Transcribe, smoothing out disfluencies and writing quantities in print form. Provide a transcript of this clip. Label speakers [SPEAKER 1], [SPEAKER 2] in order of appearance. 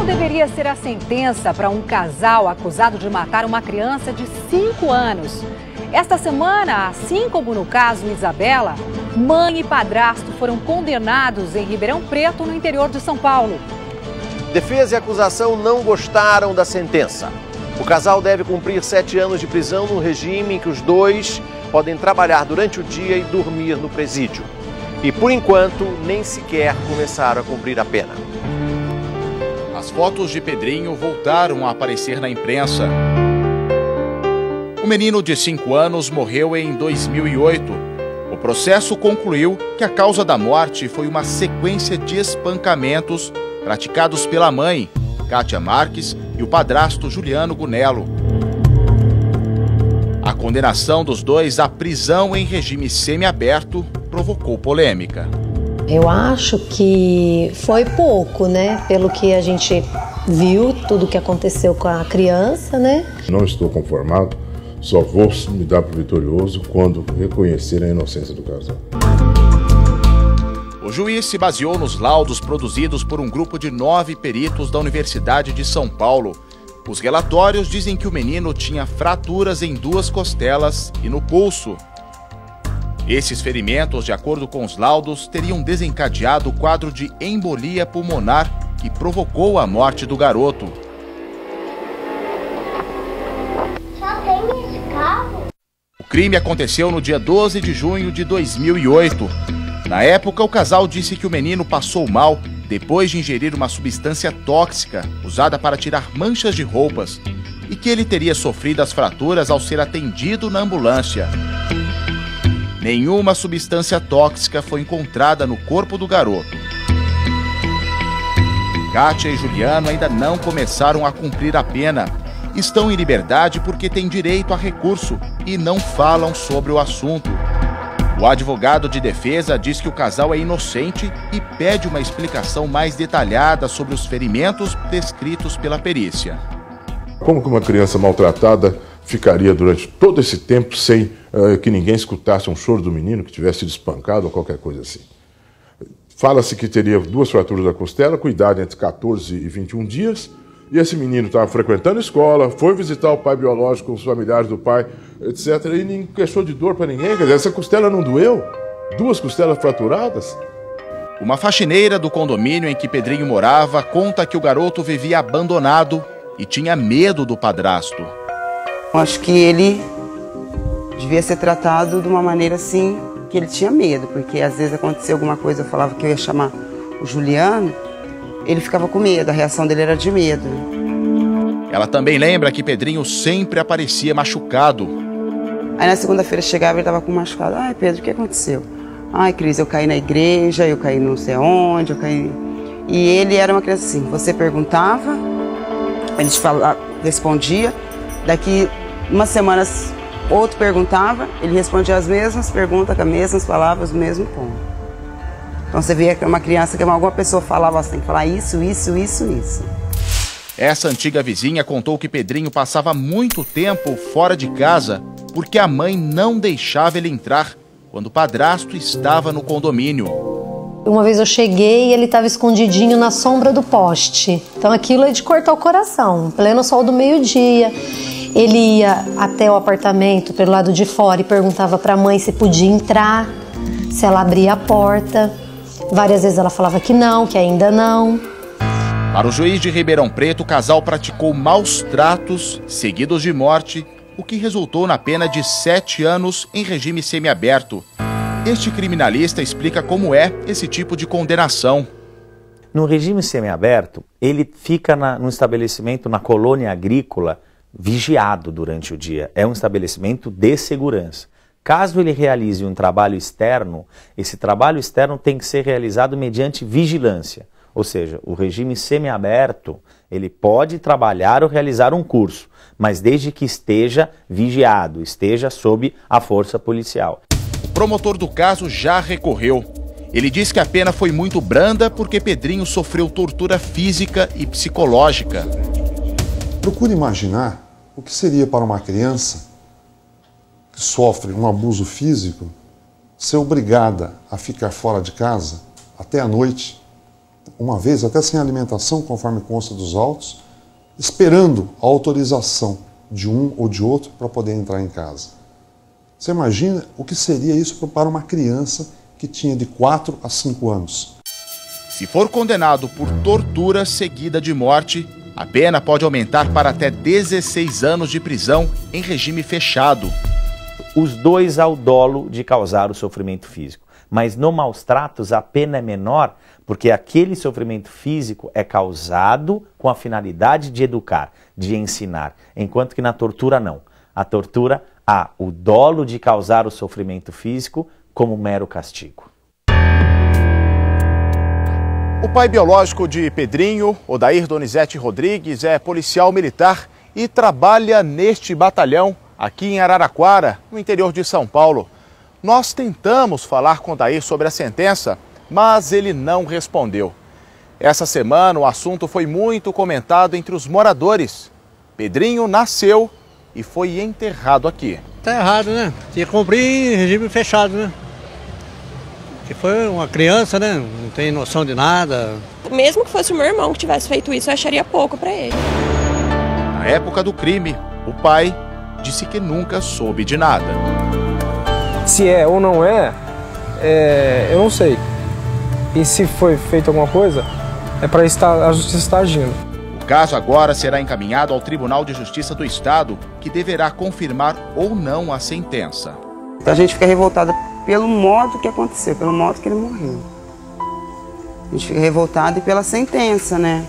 [SPEAKER 1] deveria ser a sentença para um casal acusado de matar uma criança de 5 anos? Esta semana, assim como no caso Isabela, mãe e padrasto foram condenados em Ribeirão Preto, no interior de São Paulo.
[SPEAKER 2] Defesa e acusação não gostaram da sentença. O casal deve cumprir 7 anos de prisão num regime em que os dois podem trabalhar durante o dia e dormir no presídio. E, por enquanto, nem sequer começaram a cumprir a pena.
[SPEAKER 3] As fotos de Pedrinho voltaram a aparecer na imprensa. O menino de 5 anos morreu em 2008. O processo concluiu que a causa da morte foi uma sequência de espancamentos praticados pela mãe, Kátia Marques, e o padrasto Juliano Gunello. A condenação dos dois à prisão em regime semiaberto provocou polêmica.
[SPEAKER 4] Eu acho que foi pouco, né? Pelo que a gente viu, tudo que aconteceu com a criança, né?
[SPEAKER 5] Não estou conformado, só vou me dar por vitorioso quando reconhecer a inocência do casal.
[SPEAKER 3] O juiz se baseou nos laudos produzidos por um grupo de 9 peritos da Universidade de São Paulo. Os relatórios dizem que o menino tinha fraturas em 2 costelas e no pulso. Esses ferimentos, de acordo com os laudos, teriam desencadeado o quadro de embolia pulmonar que provocou a morte do garoto.
[SPEAKER 6] Só tem esse carro?
[SPEAKER 3] O crime aconteceu no dia 12 de junho de 2008. Na época, o casal disse que o menino passou mal depois de ingerir uma substância tóxica usada para tirar manchas de roupas e que ele teria sofrido as fraturas ao ser atendido na ambulância. Nenhuma substância tóxica foi encontrada no corpo do garoto. Kátia e Juliano ainda não começaram a cumprir a pena. Estão em liberdade porque têm direito a recurso e não falam sobre o assunto. O advogado de defesa diz que o casal é inocente e pede uma explicação mais detalhada sobre os ferimentos descritos pela perícia.
[SPEAKER 5] Como que uma criança maltratada ficaria durante todo esse tempo sem que ninguém escutasse um choro do menino que tivesse sido espancado ou qualquer coisa assim? Fala-se que teria 2 fraturas da costela, com idade entre 14 e 21 dias, e esse menino estava frequentando a escola, foi visitar o pai biológico, os familiares do pai, etc. E nem queixou de dor para ninguém. Quer dizer, essa costela não doeu? 2 costelas fraturadas?
[SPEAKER 3] Uma faxineira do condomínio em que Pedrinho morava conta que o garoto vivia abandonado e tinha medo do padrasto.
[SPEAKER 7] Eu acho que ele devia ser tratado de uma maneira assim, que ele tinha medo, porque às vezes acontecia alguma coisa, eu falava que eu ia chamar o Juliano, ele ficava com medo, a reação dele era de medo.
[SPEAKER 3] Ela também lembra que Pedrinho sempre aparecia machucado.
[SPEAKER 7] Aí na segunda-feira chegava e ele estava com machucado. Ai, Pedro, o que aconteceu? Ai, Cris, eu caí na igreja, eu caí não sei onde, eu caí... E ele era uma criança assim, você perguntava, ele respondia, daqui umas semanas outro perguntava, ele respondia as mesmas perguntas, com as mesmas palavras, o mesmo ponto. Então você vê que é uma criança que alguma pessoa falava, você tem que falar isso, isso, isso, isso.
[SPEAKER 3] Essa antiga vizinha contou que Pedrinho passava muito tempo fora de casa porque a mãe não deixava ele entrar quando o padrasto estava no condomínio.
[SPEAKER 4] Uma vez eu cheguei e ele estava escondidinho na sombra do poste. Então aquilo é de cortar o coração, pleno sol do meio-dia. Ele ia até o apartamento pelo lado de fora e perguntava para a mãe se podia entrar, se ela abria a porta. Várias vezes ela falava que não, que ainda não.
[SPEAKER 3] Para o juiz de Ribeirão Preto, o casal praticou maus tratos, seguidos de morte, o que resultou na pena de 7 anos em regime semiaberto. Este criminalista explica como é esse tipo de condenação.
[SPEAKER 8] No regime semiaberto, ele fica no estabelecimento, na colônia agrícola, vigiado durante o dia. É um estabelecimento de segurança. Caso ele realize um trabalho externo, esse trabalho externo tem que ser realizado mediante vigilância. Ou seja, o regime semiaberto, ele pode trabalhar ou realizar um curso, mas desde que esteja vigiado, esteja sob a força policial.
[SPEAKER 3] O promotor do caso já recorreu. Ele diz que a pena foi muito branda porque Pedrinho sofreu tortura física e psicológica.
[SPEAKER 9] Procure imaginar o que seria para uma criança que sofre um abuso físico ser obrigada a ficar fora de casa até a noite, uma vez até sem alimentação, conforme consta dos autos, esperando a autorização de um ou de outro para poder entrar em casa. Você imagina o que seria isso para uma criança que tinha de 4 a 5 anos?
[SPEAKER 3] Se for condenado por tortura seguida de morte, a pena pode aumentar para até 16 anos de prisão em regime fechado.
[SPEAKER 8] Os dois ao dolo de causar o sofrimento físico. Mas no maus tratos a pena é menor porque aquele sofrimento físico é causado com a finalidade de educar, de ensinar, enquanto que na tortura não. A tortura há o dolo de causar o sofrimento físico como mero castigo.
[SPEAKER 3] O pai biológico de Pedrinho, Odair Donizete Rodrigues, é policial militar e trabalha neste batalhão aqui em Araraquara, no interior de São Paulo. Nós tentamos falar com Odair sobre a sentença, mas ele não respondeu. Essa semana o assunto foi muito comentado entre os moradores. Pedrinho nasceu e foi enterrado aqui.
[SPEAKER 10] Tá errado, né? Tinha que cumprir em regime fechado, né? Que foi uma criança, né? Não tem noção de nada.
[SPEAKER 11] Mesmo que fosse o meu irmão que tivesse feito isso, eu acharia pouco pra ele.
[SPEAKER 3] Na época do crime, o pai disse que nunca soube de nada.
[SPEAKER 12] Se é ou não é, eu não sei. E se foi feito alguma coisa, é para a justiça estar agindo.
[SPEAKER 3] O caso agora será encaminhado ao Tribunal de Justiça do Estado, que deverá confirmar ou não a sentença.
[SPEAKER 7] A gente fica revoltada pelo modo que aconteceu, pelo modo que ele morreu. A gente fica revoltado e pela sentença, né?